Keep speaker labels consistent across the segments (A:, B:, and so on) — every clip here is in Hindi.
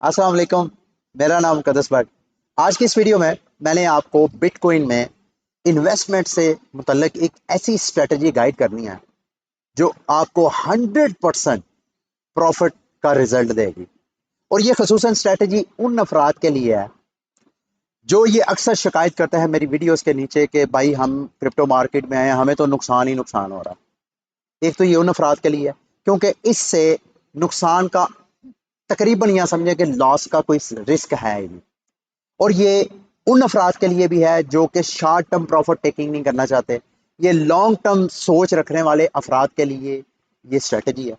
A: अस्सलाम वालेकुम। मेरा नाम कदस भट्ट। आज की इस वीडियो में मैंने आपको बिटकॉइन में इन्वेस्टमेंट से मुतल्लिक एक ऐसी स्ट्रेटजी गाइड करनी है जो आपको 100% प्रॉफिट का रिजल्ट देगी। और ये खसूसन स्ट्रेटजी उन अफराद के लिए है जो ये अक्सर शिकायत करते हैं मेरी वीडियोस के नीचे कि भाई हम क्रिप्टो मार्केट में हैं, हमें तो नुकसान ही नुकसान हो रहा है। एक तो ये उन अफराद के लिए है क्योंकि इससे नुकसान का तकरीबन यह समझे कि लॉस का कोई रिस्क है ही नहीं। और ये उन अफराद के लिए भी है जो कि शॉर्ट टर्म प्रॉफिट टेकिंग नहीं करना चाहते। ये लॉन्ग टर्म सोच रखने वाले अफराद के लिए ये स्ट्रेटजी है।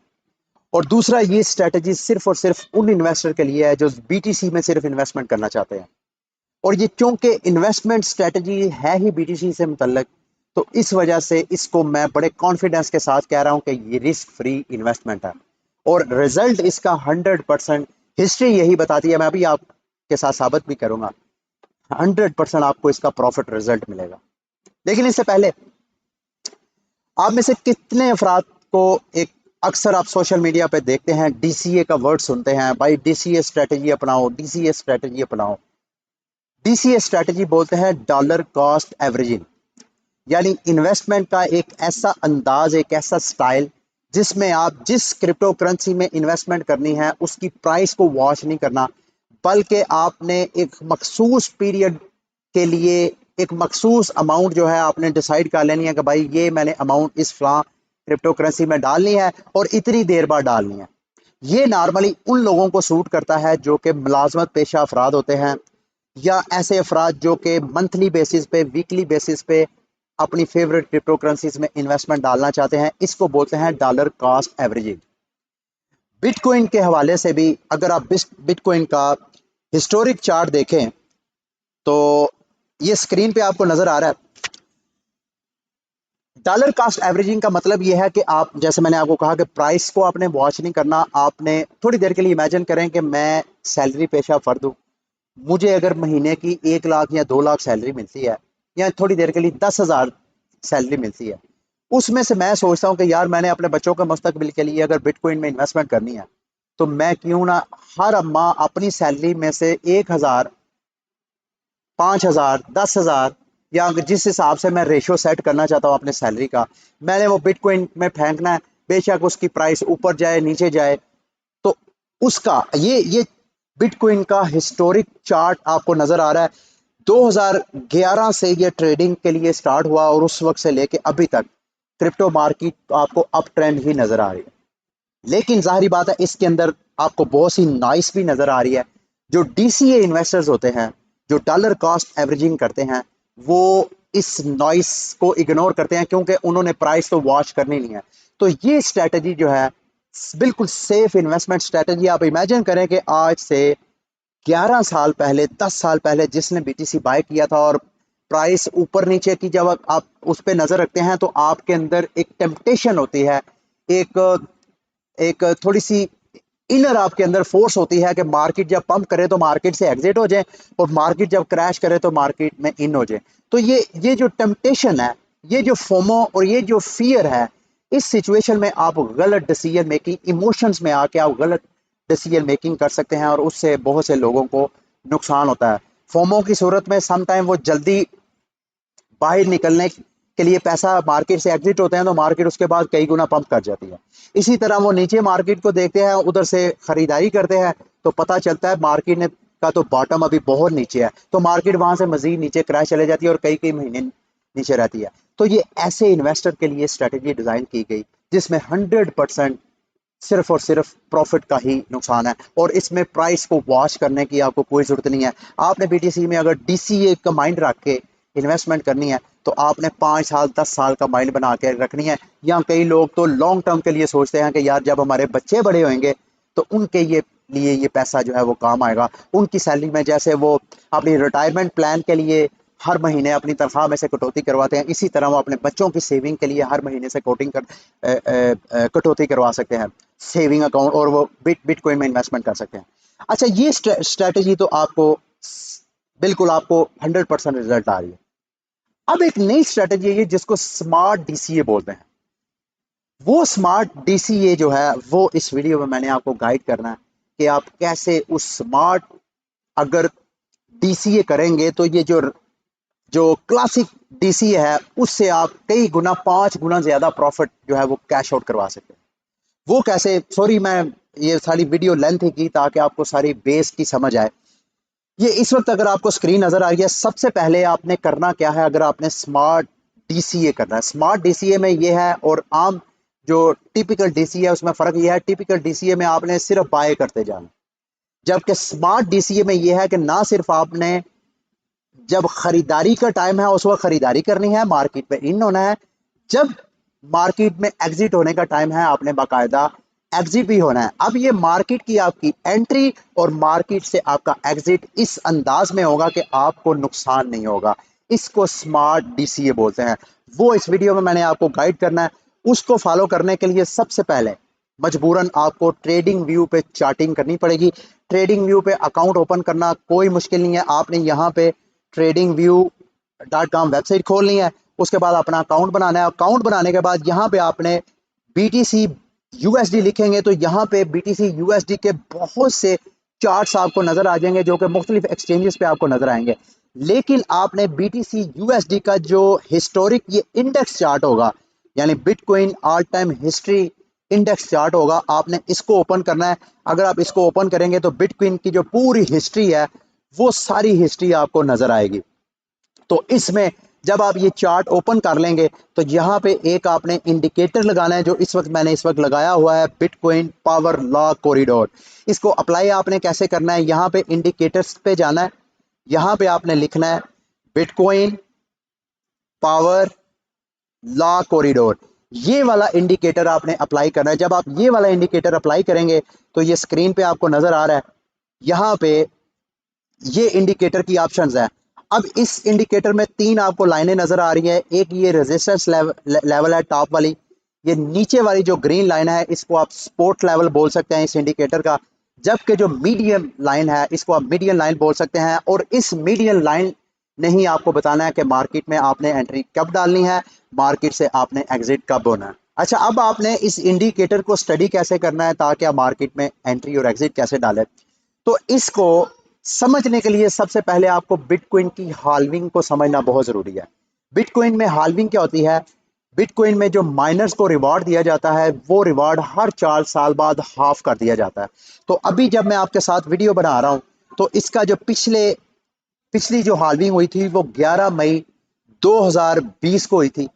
A: और दूसरा, ये स्ट्रेटजी सिर्फ और सिर्फ उन इन्वेस्टर के लिए है जो बीटीसी में सिर्फ इन्वेस्टमेंट करना चाहते हैं। और ये चूंकि इन्वेस्टमेंट स्ट्रेटजी है ही बीटीसी से मुतल्लक, तो इस वजह से इसको मैं बड़े कॉन्फिडेंस के साथ कह रहा हूं कि ये रिस्क फ्री इन्वेस्टमेंट है और रिजल्ट इसका 100%। हिस्ट्री यही बताती है, मैं अभी आपके साथ साबित भी करूंगा। 100% आपको इसका प्रॉफिट रिजल्ट मिलेगा। लेकिन इससे पहले, आप में से कितने अफराद को एक अक्सर आप सोशल मीडिया पे देखते हैं डीसीए का वर्ड सुनते हैं, भाई डीसीए स्ट्रेटजी अपनाओ, डीसीए स्ट्रेटजी अपनाओ। डीसीए स्ट्रेटजी बोलते हैं डॉलर कॉस्ट एवरेजिंग, यानी इन्वेस्टमेंट का एक ऐसा अंदाज, एक ऐसा स्टाइल जिसमें आप जिस क्रिप्टो करेंसी में इन्वेस्टमेंट करनी है उसकी प्राइस को वॉच नहीं करना, बल्कि आपने एक मखसूस पीरियड के लिए एक मखसूस अमाउंट जो है आपने डिसाइड कर लेनी है कि भाई ये मैंने अमाउंट इस फलां क्रिप्टो करेंसी में डालनी है और इतनी देर बाद डालनी है। ये नॉर्मली उन लोगों को सूट करता है जो कि मुलाजमत पेशा अफराद होते हैं, या ऐसे अफराद जो कि मंथली बेसिस पे, वीकली बेसिस पे अपनी फेवरेट क्रिप्टो करेंसीज में इन्वेस्टमेंट डालना चाहते हैं। इसको बोलते हैं डॉलर कॉस्ट एवरेजिंग। बिटकॉइन के हवाले से भी अगर आप बिटकॉइन का हिस्टोरिक चार्ट देखें तो ये स्क्रीन पे आपको नजर आ रहा है। डॉलर कॉस्ट एवरेजिंग का मतलब ये है कि आप, जैसे मैंने आपको कहा कि प्राइस को आपने वॉच नहीं करना। आपने थोड़ी देर के लिए इमेजिन करें कि मैं सैलरी पेशा फर्द हूँ, मुझे अगर महीने की 1 लाख या 2 लाख सैलरी मिलती है, या थोड़ी देर के लिए 10,000 सैलरी मिलती है, उसमें से मैं सोचता हूँ कि यार मैंने अपने बच्चों के मुस्तकबिल के लिए अगर बिटकॉइन में इन्वेस्टमेंट करनी है तो मैं क्यों ना हर माह अपनी सैलरी में से 1,000, 5,000, 10,000, या जिस हिसाब से मैं रेशो सेट करना चाहता हूँ अपने सैलरी का, मैंने वो बिटकॉइन में फेंकना है। बेशक उसकी प्राइस ऊपर जाए नीचे जाए, तो उसका ये बिटकॉइन का हिस्टोरिक चार्ट आपको नजर आ रहा है। 2011 से ये ट्रेडिंग के लिए स्टार्ट हुआ और उस वक्त से लेके अभी तक क्रिप्टो मार्केट आपको अप ट्रेंड ही नजर आ रही है। लेकिन जाहिर बात है इसके अंदर आपको बहुत सी नॉइस भी नजर आ रही है। जो डीसीए इन्वेस्टर्स होते हैं, जो डॉलर कॉस्ट एवरेजिंग करते हैं, वो इस नॉइस को इग्नोर करते हैं क्योंकि उन्होंने प्राइस तो वॉच करनी नहीं है। तो ये स्ट्रेटजी जो है बिल्कुल सेफ इन्वेस्टमेंट स्ट्रेटजी। आप इमेजिन करें कि आज से 11 साल पहले, 10 साल पहले जिसने बीटीसी बाय किया था और प्राइस ऊपर नीचे की जब आप उस पर नजर रखते हैं तो आपके अंदर एक टेम्पटेशन होती है, एक एक थोड़ी सी इनर आपके अंदर फोर्स होती है कि मार्केट जब पंप करे तो मार्केट से एग्जिट हो जाए और मार्केट जब क्रैश करे तो मार्केट में इन हो जाए। तो ये जो टेम्पटेशन है, ये जो फोमो और ये जो फियर है, इस सिचुएशन में आप गलत डिसीजन मेकिंग, इमोशंस में आके आप गलत डिसीजन मेकिंग कर सकते हैं और उससे बहुत से लोगों को नुकसान होता है। फोमो की सूरत में सम टाइम वो जल्दी बाहर निकलने के लिए पैसा मार्केट से एग्जिट होते हैं तो मार्केट उसके बाद कई गुना पंप कर जाती है। इसी तरह वो नीचे मार्केट को देखते हैं, उधर से खरीदारी करते हैं तो पता चलता है मार्केट ने का तो बॉटम अभी बहुत नीचे है, तो मार्केट वहां से मजीद नीचे क्रैश चले जाती है और कई कई महीने नीचे रहती है। तो ये ऐसे इन्वेस्टर के लिए स्ट्रेटेजी डिजाइन की गई जिसमें 100% सिर्फ और सिर्फ प्रॉफिट का ही नुकसान है और इसमें प्राइस को वॉच करने की आपको कोई जरूरत नहीं है। आपने बीटीसी में अगर डीसीए का माइंड रख के इन्वेस्टमेंट करनी है तो आपने 5 साल 10 साल का माइंड बना के रखनी है। या कई लोग तो लॉन्ग टर्म के लिए सोचते हैं कि यार जब हमारे बच्चे बड़े होंगे तो उनके ये पैसा जो है वो काम आएगा। उनकी सैलरी में जैसे वो अपनी रिटायरमेंट प्लान के लिए हर महीने अपनी तनख्वाह में से कटौती करवाते हैं, इसी तरह वो अपने बच्चों की सेविंग के लिए हर महीने से कटौती करवा सकते हैं सेविंग अकाउंट, और वो बिटकॉइन में इन्वेस्टमेंट कर सकते हैं। अच्छा, ये स्ट्रेटजी तो आपको बिल्कुल आपको 100% रिजल्ट आ रही है। अब एक नई स्ट्रेटजी है जिसको स्मार्ट डीसीए बोलते हैं। वो स्मार्ट डीसीए जो है वो इस वीडियो में मैंने आपको गाइड करना है। कि आप कैसे उस स्मार्ट, अगर डीसीए करेंगे तो ये जो जो क्लासिक डीसीए है उससे आप कई गुना, 5 गुना ज्यादा प्रॉफिट जो है वो कैश आउट करवा सकते हैं। वो कैसे, सॉरी मैं ये सारी वीडियो लेंथ ही की ताकि आपको सारी बेस की समझ आए। ये इस वक्त अगर आपको स्क्रीन नजर आ रही है, सबसे पहले आपने करना क्या है, अगर आपने स्मार्ट डीसीए करना है, स्मार्ट डीसीए में ये है और आम जो टिपिकल डीसीए है उसमें फर्क ये है, टिपिकल डीसीए में आपने सिर्फ बाय करते जाना, जबकि स्मार्ट डीसीए में ये है कि ना सिर्फ आपने जब खरीदारी का टाइम है उस वक्त खरीदारी करनी है, मार्केट में इन होना है, जब मार्केट में एग्जिट होने का टाइम है आपने बाकायदा एग्जिट भी होना है। अब ये मार्केट की आपकी एंट्री और मार्केट से आपका एग्जिट इस अंदाज में होगा कि आपको नुकसान नहीं होगा। इसको स्मार्ट डीसीए बोलते हैं। वो इस वीडियो में मैंने आपको गाइड करना है। उसको फॉलो करने के लिए सबसे पहले मजबूरन आपको ट्रेडिंग व्यू पे चार्टिंग करनी पड़ेगी। ट्रेडिंग व्यू पे अकाउंट ओपन करना कोई मुश्किल नहीं है। आपने यहाँ पे tradingview.com वेबसाइट खोलनी है, उसके बाद अपना अकाउंट बनाना है। अकाउंट बनाने के बाद यहाँ पे आपने BTC USD लिखेंगे तो यहाँ पे BTC USD के बहुत से चार्ट्स आपको नजर आ जाएंगे जो कि मुख्तलिफ एक्सचेंजेस पे आपको नजर आएंगे। लेकिन आपने BTC USD का जो हिस्टोरिक ये इंडेक्स चार्ट होगा, यानी bitcoin all time history index chart होगा, आपने इसको ओपन करना है। अगर आप इसको ओपन करेंगे तो बिटकॉइन की जो पूरी हिस्ट्री है वो सारी हिस्ट्री आपको नजर आएगी। तो इसमें जब आप ये चार्ट ओपन कर लेंगे तो यहाँ पे एक आपने इंडिकेटर लगाना है, जो इस वक्त मैंने इस वक्त लगाया हुआ है, बिटकॉइन पावर लॉ कॉरिडोर। इसको अप्लाई आपने कैसे करना है, यहाँ पे इंडिकेटर्स पे जाना है, यहाँ पे आपने लिखना है बिटकॉइन पावर लॉ कॉरिडोर। ये वाला इंडिकेटर आपने अप्लाई करना है। जब आप ये वाला इंडिकेटर अप्लाई करेंगे तो ये स्क्रीन पे आपको नजर आ रहा है, यहाँ पे ये इंडिकेटर की ऑप्शंस है। अब इस इंडिकेटर में 3 आपको लाइनें नजर आ रही है। एक ये रेजिस्टेंस लेवल है टॉप वाली, ये नीचे वाली जो ग्रीन लाइन है इसको आप सपोर्ट लेवल बोल सकते हैं इस इंडिकेटर का, जबकि जो मीडियम लाइन है इसको आप मीडियम लाइन बोल सकते हैं। और इस मीडियम लाइन ने ही आपको बताना है कि मार्केट में आपने एंट्री कब डालनी है, मार्केट से आपने एग्जिट कब होना है। अच्छा, अब आपने इस इंडिकेटर को स्टडी कैसे करना है ताकि आप मार्केट में एंट्री और एग्जिट कैसे डालें। तो इसको समझने के लिए सबसे पहले आपको बिटकॉइन की हाल्विंग को समझना बहुत जरूरी है। बिटकॉइन में हाल्विंग क्या होती है, बिटकॉइन में जो माइनर्स को रिवार्ड दिया जाता है वो रिवार्ड हर 4 साल बाद हाफ कर दिया जाता है। तो अभी जब मैं आपके साथ वीडियो बना रहा हूं तो इसका जो पिछली जो हाल्विंग हुई थी वो 11 मई 2020 को हुई थी।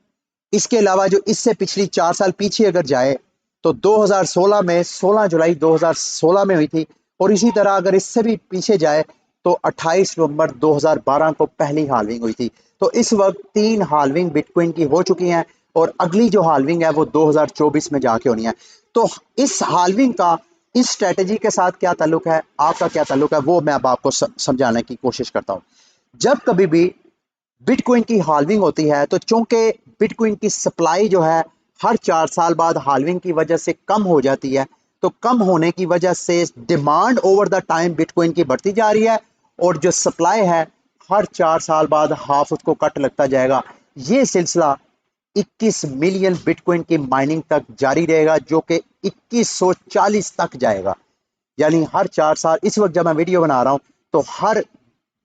A: इसके अलावा जो इससे पिछली 4 साल पीछे अगर जाए तो 2016 में 16 जुलाई 2016 में हुई थी। और इसी तरह अगर इससे भी पीछे जाए तो 28 नवंबर 2012 को पहली हाल्विंग हुई थी। तो इस वक्त 3 हाल्विंग बिटकॉइन की हो चुकी हैं और अगली जो हाल्विंग है वो 2024 में जाके होनी है। तो इस हाल्विंग का इस स्ट्रेटेजी के साथ क्या ताल्लुक है, आपका क्या ताल्लुक है, वो मैं अब आपको समझाने की कोशिश करता हूँ। जब कभी भी बिटकॉइन की हाल्विंग होती है तो चूंकि बिटकॉइन की सप्लाई जो है हर 4 साल बाद हाल्विंग की वजह से कम हो जाती है, तो कम होने की वजह से demand over the time bitcoin की बढ़ती जा रही है और जो सप्लाई है हर 4 साल बाद हाफ उसको कट लगता जाएगा। ये सिलसिला 21 मिलियन बिटकॉइन की माइनिंग तक जारी रहेगा, जो कि 2140 तक जाएगा। यानी हर 4 साल, इस वक्त जब मैं वीडियो बना रहा हूं तो हर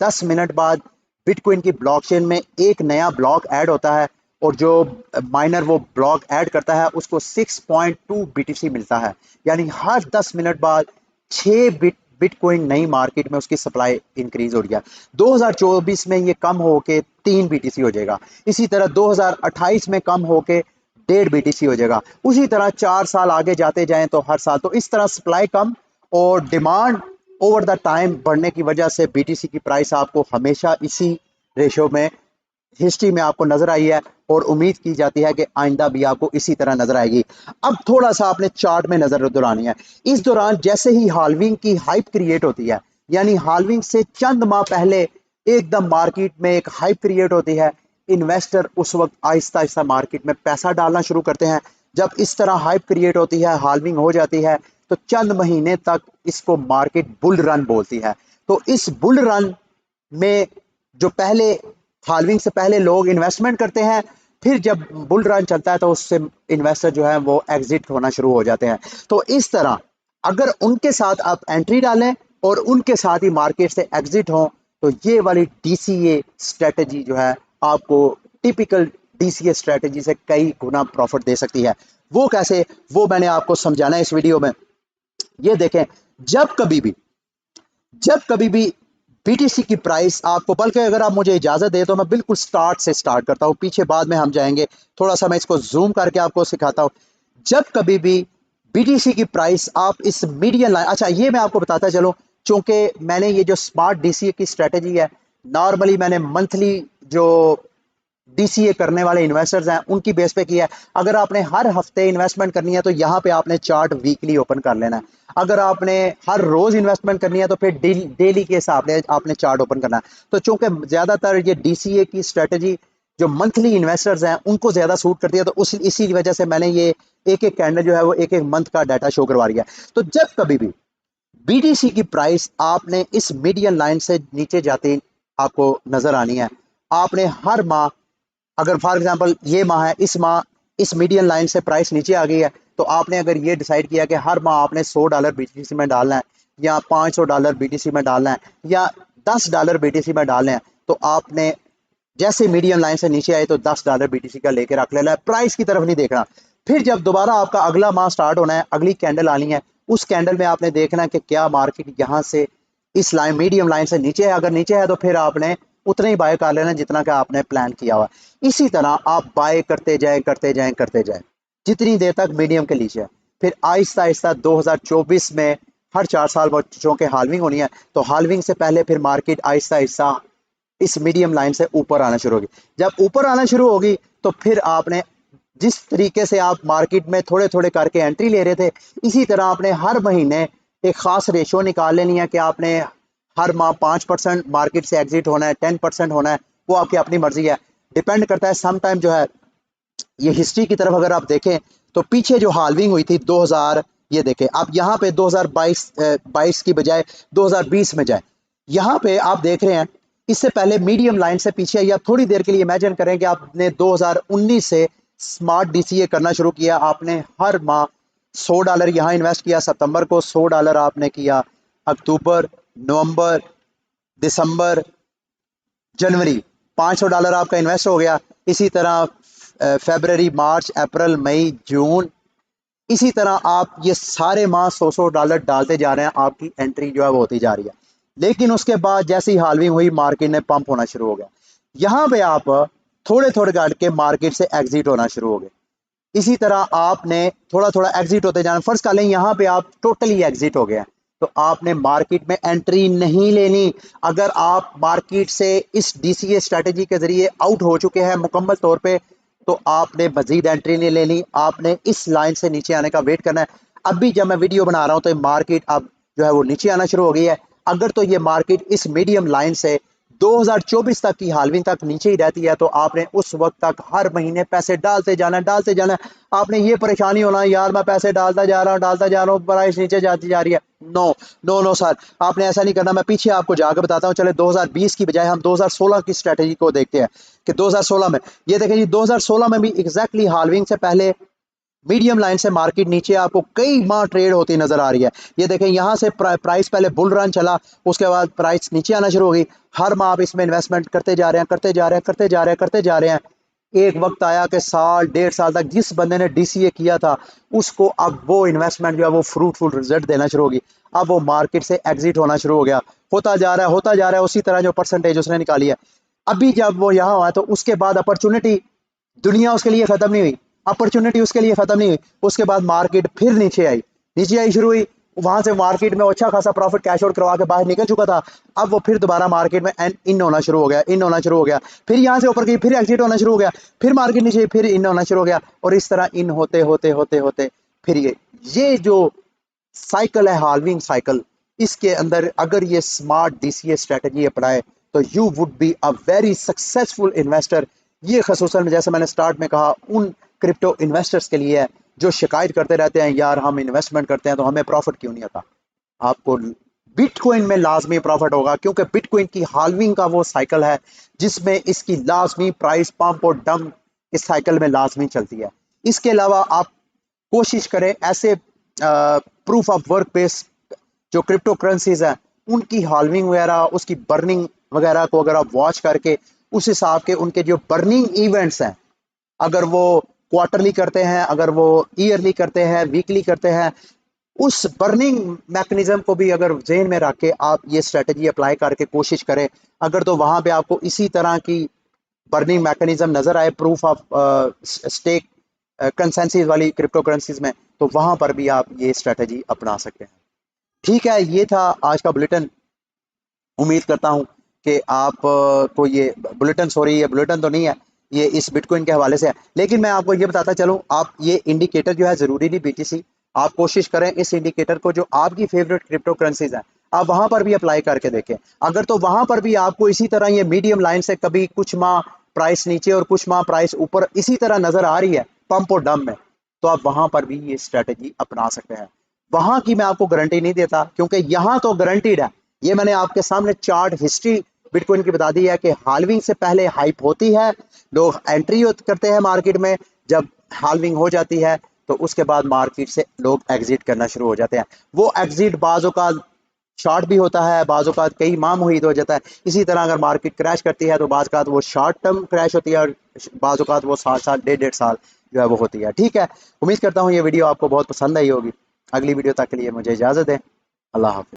A: 10 मिनट बाद बिटकॉइन की ब्लॉकचेन में एक नया ब्लॉक ऐड होता है और जो माइनर वो ब्लॉक ऐड करता है उसको 6.2 BTC मिलता है। यानी हर 10 मिनट बाद 6 बिटकॉइन नई मार्केट में उसकी सप्लाई इंक्रीज हो रही है। 2024 में ये कम होके 3 BTC हो जाएगा। इसी तरह 2028 में कम होके 1.5 BTC हो जाएगा। उसी तरह 4 साल आगे जाते जाएं तो हर साल, तो इस तरह सप्लाई कम और डिमांड ओवर द टाइम बढ़ने की वजह से BTC की प्राइस आपको हमेशा इसी रेशो में हिस्ट्री में आपको नजर आई है और उम्मीद की जाती है कि आइंदा भी आपको इसी तरह नजर आएगी। अब थोड़ा सा आपने चार्ट में नजर दौड़ानी है। इस दौरान जैसे ही हाल्विंग की हाइप क्रिएट होती है, यानी हाल्विंग से चंद माह पहले एकदम मार्केट में एक हाइप क्रिएट होती है, इन्वेस्टर उस वक्त आहिस्ता आहिस्ता मार्केट में पैसा डालना शुरू करते हैं। जब इस तरह हाइप क्रिएट होती है, हाल्विंग हो जाती है, तो चंद महीने तक इसको मार्केट बुल रन बोलती है। तो इस बुल रन में जो पहले हाल्विंग से पहले लोग इन्वेस्टमेंट करते हैं, फिर जब बुल रन चलता है तो उससे इन्वेस्टर जो है वो एग्जिट होना शुरू हो जाते हैं। तो इस तरह अगर उनके साथ आप एंट्री डालें और उनके साथ ही मार्केट से एग्जिट हो, तो ये वाली डीसीए स्ट्रेटजी जो है आपको टिपिकल डीसीए स्ट्रेटजी से कई गुना प्रॉफिट दे सकती है। वो कैसे, वो मैंने आपको समझाना है इस वीडियो में। ये देखें, जब कभी भी बीटीसी की प्राइस आपको, बल्कि अगर आप मुझे इजाजत दे तो मैं बिल्कुल स्टार्ट से स्टार्ट करता हूं, पीछे बाद में हम जाएंगे, थोड़ा सा मैं इसको जूम करके आपको सिखाता हूं। जब कभी भी बीटीसी की प्राइस आप इस मीडियम लाइन, अच्छा ये मैं आपको बताता चलूं, चूंकि मैंने ये जो स्मार्ट डीसीए की स्ट्रेटजी है, नॉर्मली मैंने मंथली जो डीसीए करने वाले इन्वेस्टर्स हैं उनकी बेस पे किया है। अगर आपने हर हफ्ते इन्वेस्टमेंट करनी है तो यहाँ पे आपने चार्ट वीकली ओपन कर लेना है। अगर आपने हर रोज इन्वेस्टमेंट करनी है तो फिर डेली के हिसाब से आपने चार्ट ओपन करना है। तो चूंकि ज्यादातर ये डीसीए की स्ट्रेटजी जो मंथली इन्वेस्टर्स हैं उनको ज्यादा सूट करती है, तो उस इसी वजह से मैंने ये एक एक कैंडल जो है वो एक एक मंथ का डाटा शो करवा दिया है। तो जब कभी भी बीटीसी की प्राइस आपने इस मीडियन लाइन से नीचे जाती आपको नजर आनी है, आपने हर माह, अगर फॉर एग्जांपल ये माह है, इस माह इस मीडियन लाइन से प्राइस नीचे आ गई है, तो आपने अगर ये डिसाइड किया कि हर माह आपने $100 बीटीसी में डालना है, या $500 बीटीसी में डालना है, या $10 बीटीसी में डालना है, तो आपने जैसे मीडियम लाइन से नीचे आए तो $10 बीटीसी का लेके रख लेना है, प्राइस की तरफ नहीं देखना। फिर जब दोबारा आपका अगला माह स्टार्ट होना है, अगली कैंडल आनी है, उस कैंडल में आपने देखना है कि क्या मार्केट यहाँ से इस लाइन मीडियम लाइन से नीचे है, अगर नीचे है तो फिर आपने उतना ही बाय कर लेना जितना का आपने प्लान किया हुआ। इसी तरह आप बाय करते जाएं करते जाएं करते जाएं जितनी देर तक मीडियम के नीचे है। फिर आहिस्ता आहिस्ता 2024 में हर 4 साल बच्चों के हाल्विंग होनी है, तो हाल्विंग से पहले फिर मार्केट आहिस्ता आहिस्ता इस मीडियम लाइन से ऊपर आना शुरू होगी। जब ऊपर आना शुरू होगी तो फिर आपने जिस तरीके से आप मार्केट में थोड़े थोड़े करके एंट्री ले रहे थे, इसी तरह आपने हर महीने एक खास रेशो निकाल लेनी है कि आपने हर माह 5% मार्केट से एग्जिट होना है, 10% होना है, वो आपकी अपनी मर्जी है, डिपेंड करता है। सम टाइम जो है ये हिस्ट्री की तरफ अगर आप देखें तो पीछे जो हाल्विंग हुई थी 2000, ये देखें आप यहाँ पे 2022 की बजाय 2020 में जाए, यहाँ पे आप देख रहे हैं इससे पहले मीडियम लाइन से पीछे, या थोड़ी देर के लिए इमेजिन करें कि आपने 2019 से स्मार्ट डीसीए करना शुरू किया, आपने हर माह $100 यहाँ इन्वेस्ट किया, सितंबर को $100 आपने किया, अक्टूबर, नवंबर, दिसंबर, जनवरी $500 आपका इन्वेस्ट हो गया। इसी तरह फरवरी, मार्च, अप्रैल, मई, जून, इसी तरह आप ये सारे माह $100 डालते जा रहे हैं, आपकी एंट्री जो है वो होती जा रही है। लेकिन उसके बाद जैसे ही हाल्विंग हुई मार्केट ने पंप होना शुरू हो गया, यहाँ पे आप थोड़े थोड़े करके मार्केट से एग्जिट होना शुरू हो गए। इसी तरह आपने थोड़ा थोड़ा एग्जिट होते जाना, फर्स्ट कर लें यहाँ पे आप टोटली एग्जिट हो गए हैं, तो आपने मार्केट में एंट्री नहीं लेनी। अगर आप मार्केट से इस डीसीए स्ट्रेटजी के जरिए आउट हो चुके हैं मुकम्मल तौर पे, तो आपने मजीद एंट्री नहीं लेनी, आपने इस लाइन से नीचे आने का वेट करना है। अभी जब मैं वीडियो बना रहा हूं तो मार्केट अब जो है वो नीचे आना शुरू हो गई है। अगर तो ये मार्केट इस मीडियम लाइन से 2024 तक की हाल्विंग तक नीचे ही रहती है, तो आपने उस वक्त तक हर महीने पैसे डालते जाना डालते जाना। आपने ये परेशानी होना, यार मैं पैसे डालता जा रहा हूँ प्राइस नीचे जाती जा रही है। नो नो नो सर, आपने ऐसा नहीं करना। मैं पीछे आपको जाकर बताता हूँ। चले 2020 की बजाय हम 2016 की स्ट्रेटेजी को देखते हैं कि 2016 में, ये देखें जी, 2016 में भी एग्जैक्टली हाल्विंग से पहले मीडियम लाइन से मार्केट नीचे आपको कई माह ट्रेड होती नजर आ रही है। ये देखें यहाँ से प्राइस पहले बुल रन चला, उसके बाद प्राइस नीचे आना शुरू हो गई। हर माह आप इसमें इन्वेस्टमेंट करते जा रहे हैं करते जा रहे हैं करते जा रहे हैं करते जा रहे हैं। एक वक्त आया कि साल 1.5 साल तक जिस बंदे ने डीसीए किया था उसको अब वो इन्वेस्टमेंट जो है वो फ्रूटफुल रिजल्ट देना शुरू होगी। अब वो मार्केट से एग्जिट होना शुरू हो गया, होता जा रहा है होता जा रहा है, उसी तरह जो परसेंटेज उसने निकाली है। अभी जब वो यहाँ हुआ तो उसके बाद अपॉर्चुनिटी, दुनिया उसके लिए खत्म नहीं हुई, अपॉर्चुनिटी उसके लिए खत्म नहीं हुई। उसके बाद मार्केट फिर नीचे आई शुरू हुई। वहां से मार्केट में अच्छा खासा प्रॉफिट कैश आउट करवा के बाहर निकल चुका था। अब वो फिर दोबारा मार्केट में इन होना शुरू हो गया, फिर यहाँ से ऊपर गई, फिर एग्जिट होना शुरू हो गया, फिर मार्केट नीचे, फिर इन होना शुरू हो गया, और इस तरह इन होते होते होते होते फिर ये जो साइकिल है, हाल्विंग साइकिल, इसके अंदर अगर ये स्मार्ट डीसीए स्ट्रेटजी अपनाए तो you would be a very successful investor. ये खसूसन जैसे मैंने स्टार्ट में कहा उन क्रिप्टो इन्वेस्टर्स के लिए है जो शिकायत करते रहते हैं, यार हम इन्वेस्टमेंट करते हैं तो हमें प्रॉफिट क्यों नहीं आता। आपको बिटकॉइन में लाजमी प्रॉफिट होगा, क्योंकि बिटकॉइन की हाल्विंग का वो साइकिल है जिसमें इसकी लाजमी प्राइस पंप और डंप इस साइकिल में लाजमी चलती है। इसके अलावा आप कोशिश करें ऐसे प्रूफ ऑफ वर्क बेस्ड जो क्रिप्टो करेंसीज हैं उनकी हाल्विंग वगैरह, उसकी बर्निंग वगैरह को अगर आप वॉच करके उस हिसाब के उनके जो बर्निंग इवेंट्स हैं, अगर वो क्वार्टरली करते हैं, अगर वो ईयरली करते हैं, वीकली करते हैं, उस बर्निंग मैकेनिज्म को भी अगर जेहन में रख के आप ये स्ट्रेटजी अप्लाई करके कोशिश करें, अगर तो वहां पे आपको इसी तरह की बर्निंग मैकेनिज्म नजर आए प्रूफ ऑफ स्टेक कंसेंसिस वाली क्रिप्टो करेंसीज में, तो वहां पर भी आप ये स्ट्रेटजी अपना सकते हैं। ठीक है, ये था आज का बुलेटिन। उम्मीद करता हूं कि आप को ये बुलेटिन, सॉरी ये बुलेटिन तो नहीं है, ये इस बिटकॉइन के हवाले से है, लेकिन मैं आपको ये बताता चलूं, आप ये इंडिकेटर जो है ज़रूरी नहीं बीटीसी, आप कोशिश करें इस इंडिकेटर को जो आपकी फेवरेट क्रिप्टो करेंसीज हैं आप वहां पर भी अप्लाई करके देखें। अगर तो वहां पर भी आपको इसी तरह ये मीडियम लाइन से कभी कुछ माह प्राइस नीचे और कुछ माह प्राइस ऊपर इसी तरह नजर आ रही है पंप और डंप में, तो आप वहां पर भी ये स्ट्रेटजी अपना सकते हैं। वहां की मैं आपको गारंटी नहीं देता, क्योंकि यहां तो गारंटीड है, ये मैंने आपके सामने चार्ट हिस्ट्री बिटकॉइन की बता दी है कि हाल्विंग से पहले हाइप होती है, लोग एंट्री करते हैं मार्केट में, जब हाल्विंग हो जाती है तो उसके बाद मार्केट से लोग एग्जिट करना शुरू हो जाते हैं। वो एग्जिट बाजों का शॉर्ट भी होता है, बाजों का कई माह मुहित हो जाता है। इसी तरह अगर मार्केट क्रैश करती है तो बाज का वो शॉर्ट टर्म क्रैश होती है और बाजों का वो 7 साल 1.5 साल जो है वो होती है। ठीक है, उम्मीद करता हूँ ये वीडियो आपको बहुत पसंद आई होगी। अगली वीडियो तक के लिए मुझे इजाज़त दें। अल्लाह हाफिज़।